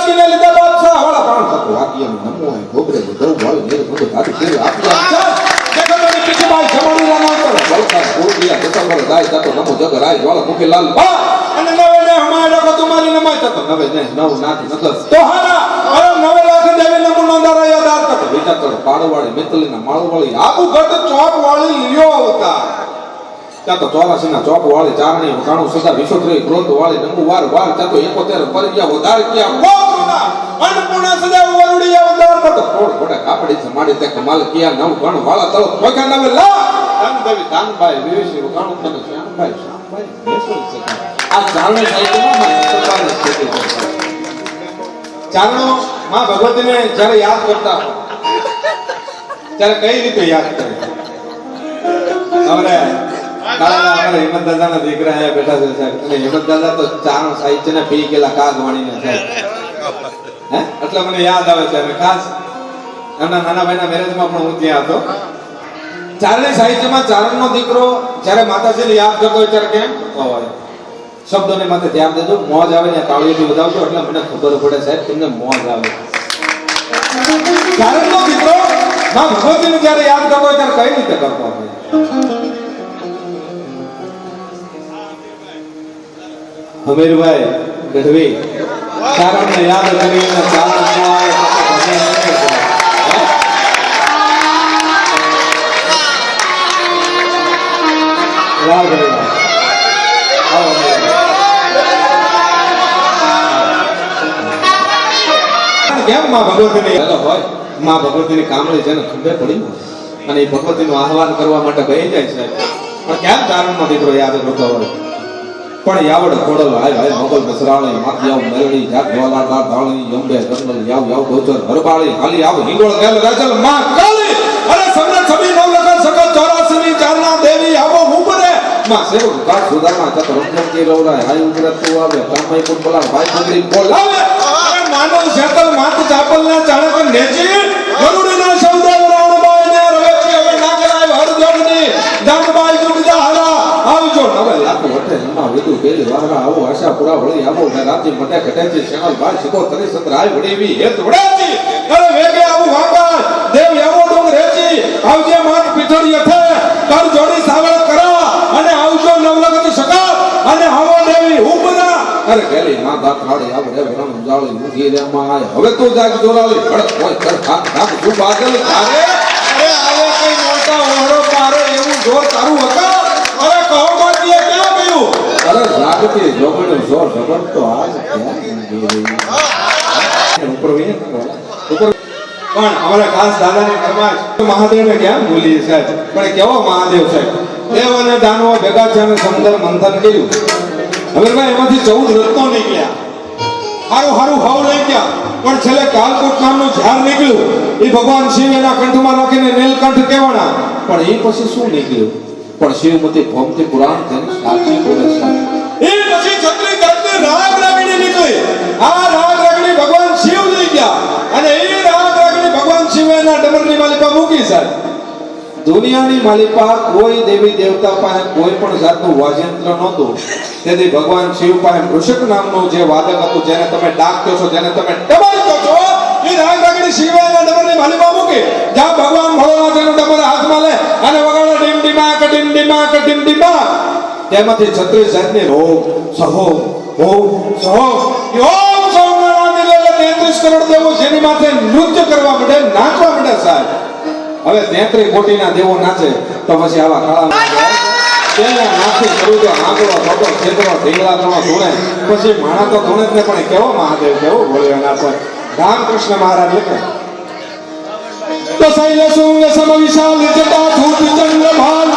બાદશાહને લીધા બાદશાહ વાળા પ્રાણ થતો વાક્ય નમો હે ગોબરે દઉ વાળી મેરે બધું કાઢી કેવી આપ્યા જગતની પીછી બાઈ જમાડી રાના પર બળકા ગોડિયા જતંબર દાય જતો નમો જગ રાય વાળા મુખે લાલ બા અને નવે ને હમાડો કો તમારી નમાય તો નવે ને નવ નાથી નકર તો હારા અરે નવે લાખ દેવી નમો નંદારા યાદ કરતો વિચાર કરો પાડો વાળી મિત્તલીના માળો વાળી આબુ ઘટ ચોક વાળી લ્યો આવતા ત્યાં તો 84 ના ચોક વાળી ચારણી કાણું સદા વિશ્વત્રી ક્રોધ વાળી નમુ વાર વાર ત્યાં તો 71 પરિયા વધાર ક્યાં કોકના અન્નપૂર્ણા સદા વરુડી અવતાર કરતો કોડ કોડા કાપડી છે માડી તે કમાલ કિયા નવ ગણ વાળા તળો ભગા નવે લા ધન દેવી દાનભાઈ વિવેશી કાણું તને શ્યામભાઈ મેસોલ છે આ ચારણી સાહિત્યમાં સરકારની સ્થિતિ છે ચારણો માં ભગવતીને જ્યારે યાદ કરતા ત્યારે કઈ રીતે યાદ કરે હવે કાળા હિંમત દાદાના દીકરા આયા બેઠા છે સાહેબ અને હિંમત દાદા તો ચારણ સાહિત્યને પી ગયેલા કાગવાણીને છે હે એટલે મને યાદ આવે છે અને ખાસ એમના નાના ભાઈના મેરેજમાં પણ હું ત્યાં હતો ચારણી સાહિત્યમાં ચારણનો દીકરો જ્યારે માતાજીને યાદ કરતો હોય ત્યારે કેમ હોય શબ્દોને માથે ધ્યાન દેજો મોજ આવે ને તાળીઓથી વધાવજો એટલે મને ખબર પડે સાહેબ તમને મોજ આવે ચારણનો દીકરો માં ભગવતીને જ્યારે યાદ કરતો હોય ત્યારે કઈ રીતે કરતો હોય હમીરભાઈ ગઢવી ચારણને યાદ કરીને ચારણ કેમ માં ભગવતીની હોય માં ભગવતીની કામળી છે ને ખંભે પડી અને એ ભગવતીનું આહવાન કરવા માટે ગઈ જાય છે પણ કેમ ચારણનો દીકરો યાદ કરતો હોય પણ યાવડ ખોડલ હાય હાય મોગલ બસરાળી માથિયાવ મેલડી જાત વાલા દાળ ધાળની યંબે ગંગલ યાવ યાવ ગોચર હરબાળી હાલી આવ હિંગોળ ગેલ રાજલ માં કાલી અરે સમને છબી નવ લખન સકલ 84 ની ચારના દેવી આવો ઉપરે માં સેવક ગાત સુધારણા ચત રંગન કે રવરાય હાય ઉપરે તો આવે કામઈ કોણ બોલા ભાઈ કોંગરી બોલાવે અરે માનવ શેતલ માત ચાપલ ના ચાણક નેચી ગરુડીના સૌદા રાણબાઈ ને રવેચી હવે નાગરાય હરજોડની દાનબાઈ દુબજા હારા આવજો નવે લાખ વટે નમા વિદુ પેલી વારા આવો આશાપુરા વળી આવો ને રાતી મટે ઘટેથી શેનલ બાર સિકો તરી સત્ર આય વડીવી હેત વડાતી અરે વેગે આવું વાંકા દેવ એવો ડોંગ રેચી આવજે માત પીઠડી અઠે કર જોડી સાવળ કરા અને આવજો નવલગત સકા અને હવો દેવી ઉપના અરે ગેલી માં દાત રાડી આવડે વરમ જાળી મુખી રે માં હવે તો જાગ જોરાલી હડ કોઈ કર ખાક ખાક તું બાદલ તારે અરે આવે કઈ મોટા ઓહરો પારે એવું જોર તારું હતા અરે કહો માતીએ ક્યાં ગયું અરે જાગતી જોગણો જોર જબર તો આજ ક્યાં ઉપર વે ઉપર પણ અમારા ખાસ દાદાની ફરમાઈશ મહાદેવને કેમ ભૂલી સાહેબ પણ કેવો મહાદેવ છે દેવ અને દાનવો ભેગા છે અને સમુદ્ર મંથન કર્યું હવે ભાઈ એમાંથી 14 રત્નો નીકળ્યા હારું હારું હાવ લઈ ગયા પણ છેલ્લે કાલકોટ નામનું ઝાડ નીકળ્યું એ ભગવાન શિવ એના કંઠમાં નાખીને નીલકંઠ કહેવાના પણ એ પછી શું નીકળ્યું પણ શિવમતી ભૌમથી પુરાણ તેની સાચી બોલે છે એ પછી છત્રી દળની રાગ રાગણી નીકળી આ રાગ રાગણી ભગવાન શિવ લઈ ગયા અને એ રાગ રાગણી ભગવાન શિવ એના ડમરની માલિકા મૂકી સાહેબ દુનિયાની માલિકા કોઈ દેવી દેવતા પાસે કોઈ પણ જાતનું વાજયંત્ર નહોતું તેથી ભગવાન શિવ પાસે વૃષક નામનું જે વાદક હતું જેને તમે ડાક કહો છો જેને તમે ડમર કહો છો એ રાગ રાગણી શિવ એના ડમરની માલિકા મૂકી જ્યાં ભગવાન ભોળાનાથ એનું ડમર હાથમાં લે અને વગાડે ડીમ ડીમા કડીમ ડીમા તેમાંથી 36 જાતની રોગ સહો હો સહો ઓમ સોમનારાયણ એટલે 33 કરોડ દેવો જેની માથે નૃત્ય કરવા માંડે નાચવા માંડે સાહેબ હવે 33 કોટીના દેવો નાચે તો પછી આવા કાળા તેના નાચી કરું તો આંગળો ખોટો ખેતરો ઢીંગલા ત્રણો ધૂણે પછી માણા તો ધૂણે જ ને પણ કેવો મહાદેવ કેવો ભોળેનાથ રામકૃષ્ણ મહારાજ લખે તો શૈલ શુંગ સમ વિશાલ જટા ધૂત ચંદ્ર ભાલ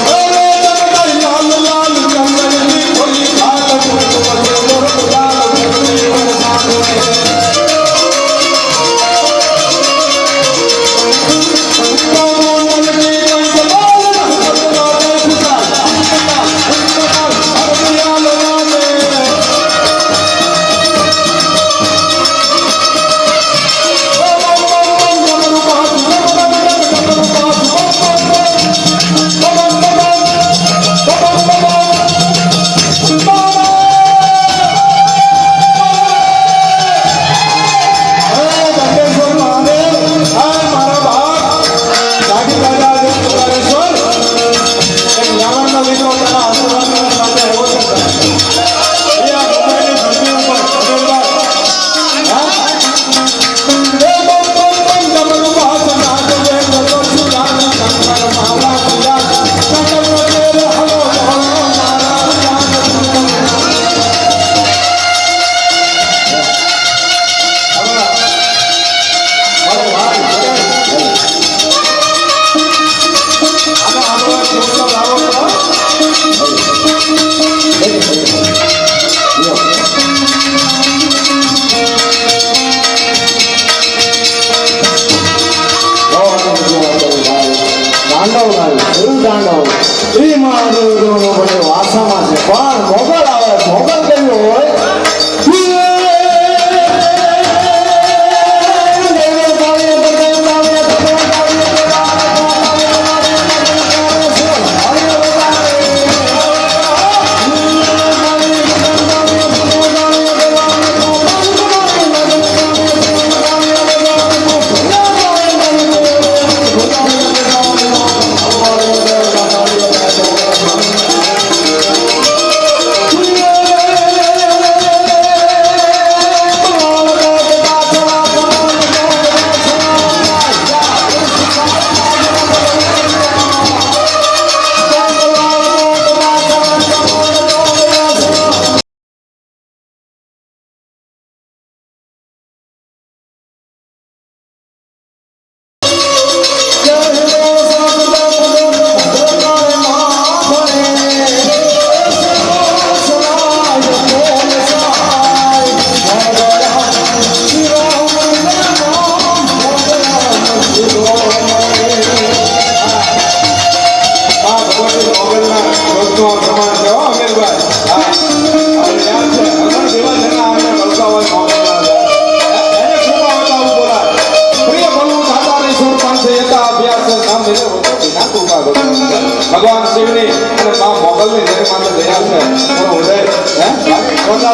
Oh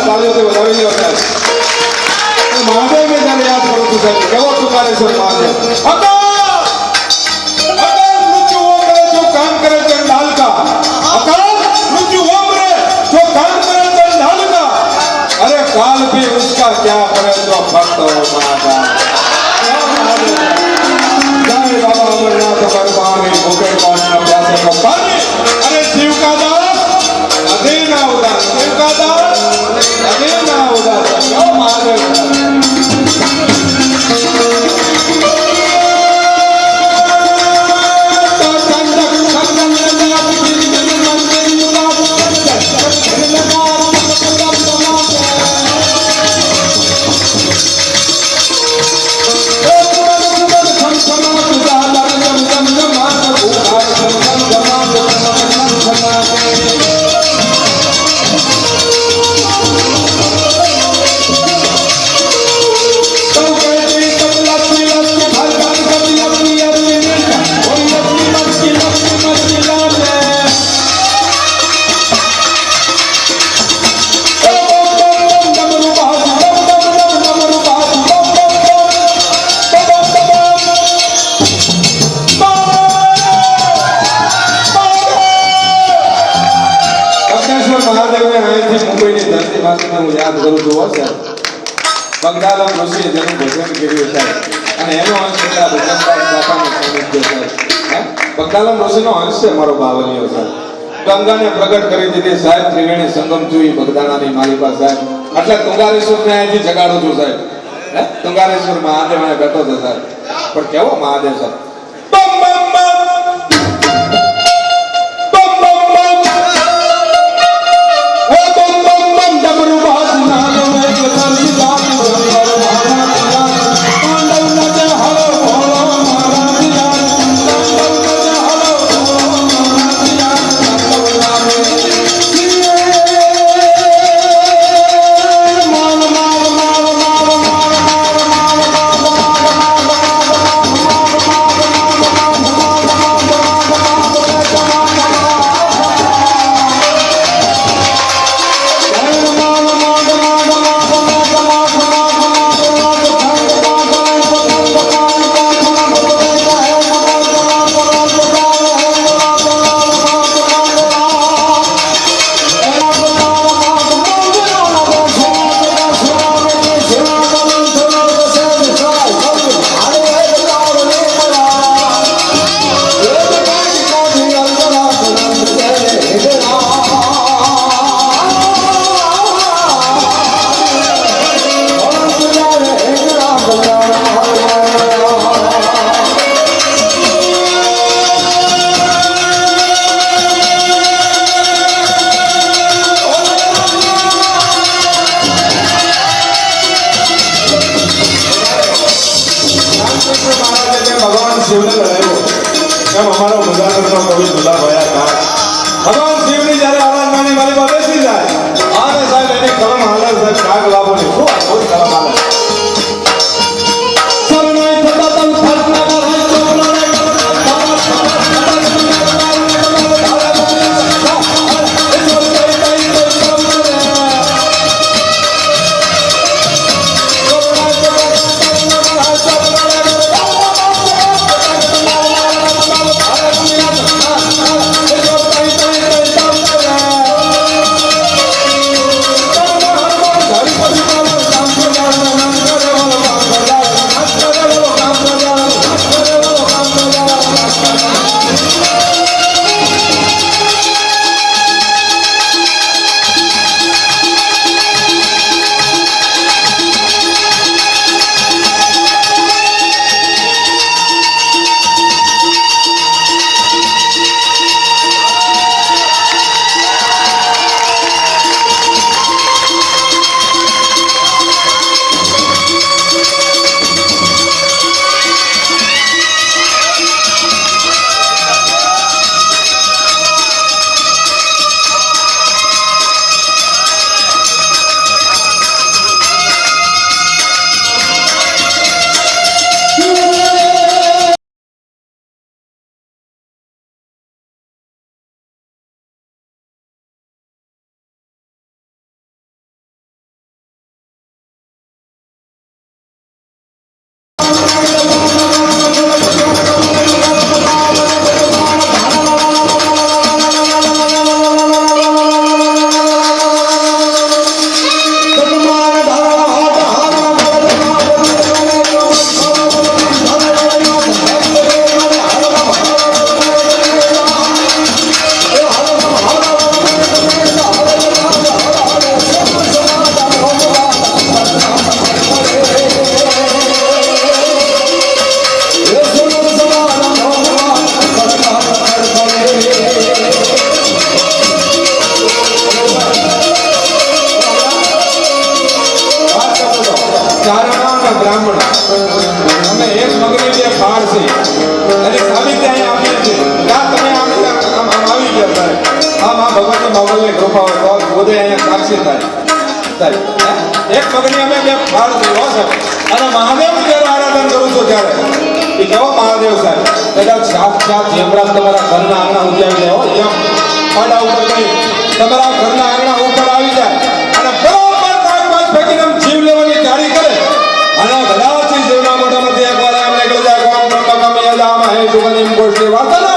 તાળીઓથી વધાવી લ્યો સાહેબ. મહાદેવને જ્યારે યાદ કરું છું સાહેબ, કેવો તુકારેશ્વર મહાદેવ. मृत्यु ओमरे जो काम करे चंडाल का. मृत्यु ओमरे जो काम करे चंडाल का. अरे काल भी उसका क्या करे जो भक्त हो माता. जय बाबा अमरनाथ परमानी भूखे पानी प्यासे को पानी. अरे शिव का दास अधे ना उदास. शिव का दास अधे ना उदास. क्यों महादेव. હું યાદ કરું છું હશે બંગાળમ ઋષિએ જેનું ભજન કર્યું છે અને એનો અંશ એટલે ભજનદાસ બાપાનો સાનિધ્ય છે. બંગાળમ ઋષિનો અંશ છે મારો બાવલીઓ છે. ગંગાને પ્રગટ કરી દીધી સાહેબ. ત્રિવેણી સંગમ જોઈ બગદાણાની માલિકા સાહેબ. એટલે તુંગારેશ્વરને અહીંથી જગાડું છું સાહેબ. તુંગારેશ્વર મહાદેવ મને બેઠો છે સાહેબ. પણ કેવો મહાદેવ સાહેબ. ચારણા અને બ્રાહ્મણ અમે એક મગની બે ફાળ છે અને સાબિતી અહીંયા આપીએ છીએ. ત્યાં તમે આમ આવી ગયા સાહેબ. આમ આ ભગવાનની મામલની કૃપા હોય તો બધે અહીંયા સાક્ષી થાય સાહેબ. એક મગની અમે બે ફાળ છે હો સાહેબ. અને મહાદેવ જ્યારે આરાધન કરું છું ત્યારે એ કેવો મહાદેવ સાહેબ કદાચ સાક્ષાત યમરાજ તમારા ઘરના આંગણા ઉતરી જાય હો યમ પાડા ઉપર કઈ તમારા ઘરના આંગણા ઉપર આવી જાય અને બરોબર તાકમાં ફેંકીને જીવ લેવાની તૈયારી કરે અને કદાચ જીવના મોઢામાંથી એક વાર એમને કહી જાય કોમ બ્રહ્મ કમ યજામહે સુગંધિમ પુષ્ટિ વર્ધનમ